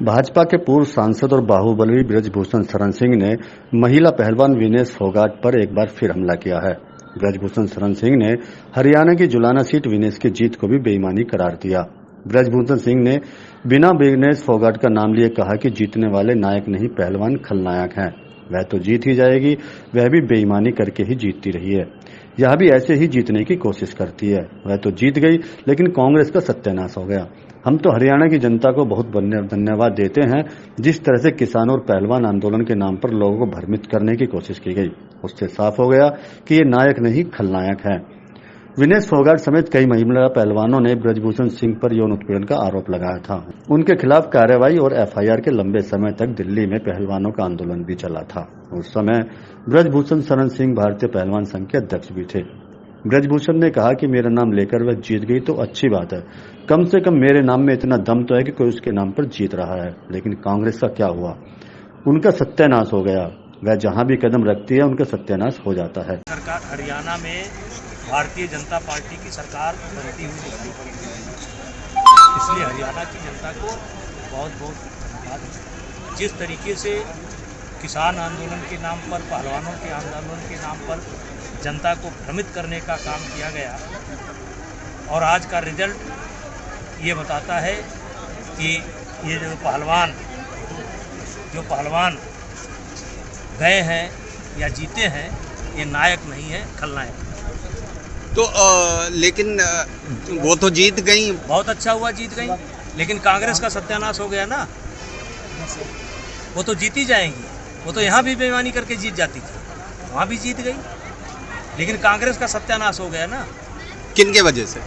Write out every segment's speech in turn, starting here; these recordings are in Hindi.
भाजपा के पूर्व सांसद और बाहुबली ब्रजभूषण शरण सिंह ने महिला पहलवान विनेश फोगाट पर एक बार फिर हमला किया है। ब्रजभूषण शरण सिंह ने हरियाणा की जुलाना सीट विनेश की जीत को भी बेईमानी करार दिया। ब्रजभूषण सिंह ने बिना विनेश फोगाट का नाम लिए कहा कि जीतने वाले नायक नहीं पहलवान खलनायक हैं। वह तो जीत ही जाएगी, वह भी बेईमानी करके ही जीतती रही है। यह भी ऐसे ही जीतने की कोशिश करती है। वह तो जीत गई, लेकिन कांग्रेस का सत्यानाश हो गया। हम तो हरियाणा की जनता को बहुत धन्यवाद देते हैं। जिस तरह से किसानों और पहलवान आंदोलन के नाम पर लोगों को भ्रमित करने की कोशिश की गई, उससे साफ हो गया कि ये नायक नहीं खलनायक है। विनेश फोगाट समेत कई महिला पहलवानों ने ब्रजभूषण सिंह पर यौन उत्पीड़न का आरोप लगाया था। उनके खिलाफ कार्रवाई और एफआईआर के लंबे समय तक दिल्ली में पहलवानों का आंदोलन भी चला था। उस समय ब्रजभूषण शरण सिंह भारतीय पहलवान संघ के अध्यक्ष भी थे। ब्रजभूषण ने कहा कि मेरा नाम लेकर वह जीत गई तो अच्छी बात है, कम से कम मेरे नाम में इतना दम तो है कि कोई उसके नाम पर जीत रहा है। लेकिन कांग्रेस का क्या हुआ? उनका सत्यानाश हो गया। वह जहां भी कदम रखती है उनका सत्यानाश हो जाता है। सरकार हरियाणा में भारतीय जनता पार्टी की सरकार बनती हुई दिखाई पड़ी, इसलिए हरियाणा की जनता को बहुत बहुत धन्यवाद। जिस तरीके से किसान आंदोलन के नाम पर, पहलवानों के आंदोलन के नाम पर जनता को भ्रमित करने का काम किया गया, और आज का रिजल्ट ये बताता है कि ये जो पहलवान गए हैं या जीते हैं, ये नायक नहीं है, खलनायक। तो लेकिन वो तो जीत गई। बहुत अच्छा हुआ जीत गई, लेकिन कांग्रेस का सत्यानाश हो गया ना। वो तो जीती जाएंगी, वो तो यहाँ भी बेईमानी करके जीत जाती थी, वहाँ भी जीत गई, लेकिन कांग्रेस का सत्यानाश हो गया ना। किन के वजह से?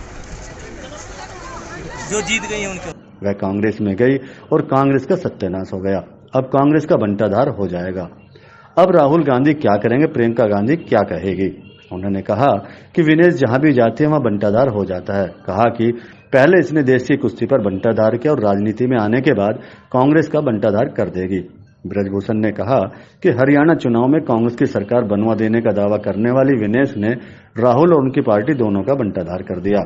जो जीत गई है उनके। वह कांग्रेस में गई और कांग्रेस का सत्यानाश हो गया। अब कांग्रेस का बंटाधार हो जाएगा। अब राहुल गांधी क्या करेंगे, प्रियंका गांधी क्या कहेगी? उन्होंने कहा कि विनेश जहां भी जाती है वहां बंटाधार हो जाता है। कहा कि पहले इसने देश की कुश्ती पर बंटाधार किया और राजनीति में आने के बाद कांग्रेस का बंटाधार कर देगी। ब्रजभूषण ने कहा कि हरियाणा चुनाव में कांग्रेस की सरकार बनवा देने का दावा करने वाली विनेश ने राहुल और उनकी पार्टी दोनों का बंटाधार कर दिया।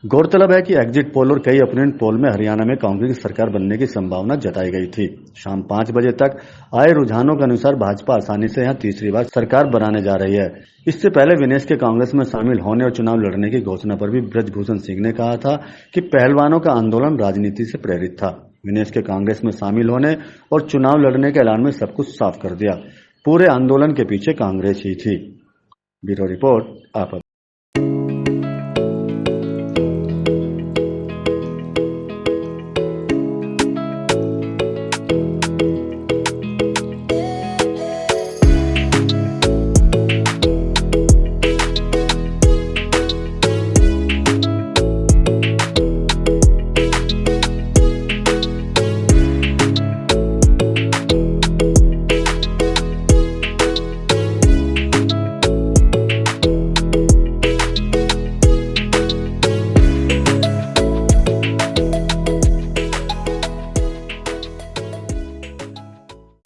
गौरतलब है कि एग्जिट पोल और कई ओपिनियन पोल में हरियाणा में कांग्रेस की सरकार बनने की संभावना जताई गई थी। शाम 5 बजे तक आए रुझानों के अनुसार भाजपा आसानी से यहां तीसरी बार सरकार बनाने जा रही है। इससे पहले विनेश के कांग्रेस में शामिल होने और चुनाव लड़ने की घोषणा पर भी ब्रजभूषण सिंह ने कहा था कि पहलवानों का आंदोलन राजनीति से प्रेरित था। विनेश के कांग्रेस में शामिल होने और चुनाव लड़ने के ऐलान में सब कुछ साफ कर दिया। पूरे आंदोलन के पीछे कांग्रेस ही थी। ब्यूरो रिपोर्ट आप।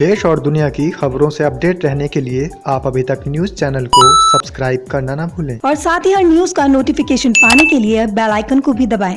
देश और दुनिया की खबरों से अपडेट रहने के लिए आप अभी तक न्यूज चैनल को सब्सक्राइब करना ना भूलें और साथ ही हर न्यूज का नोटिफिकेशन पाने के लिए बेल आइकन को भी दबाएं।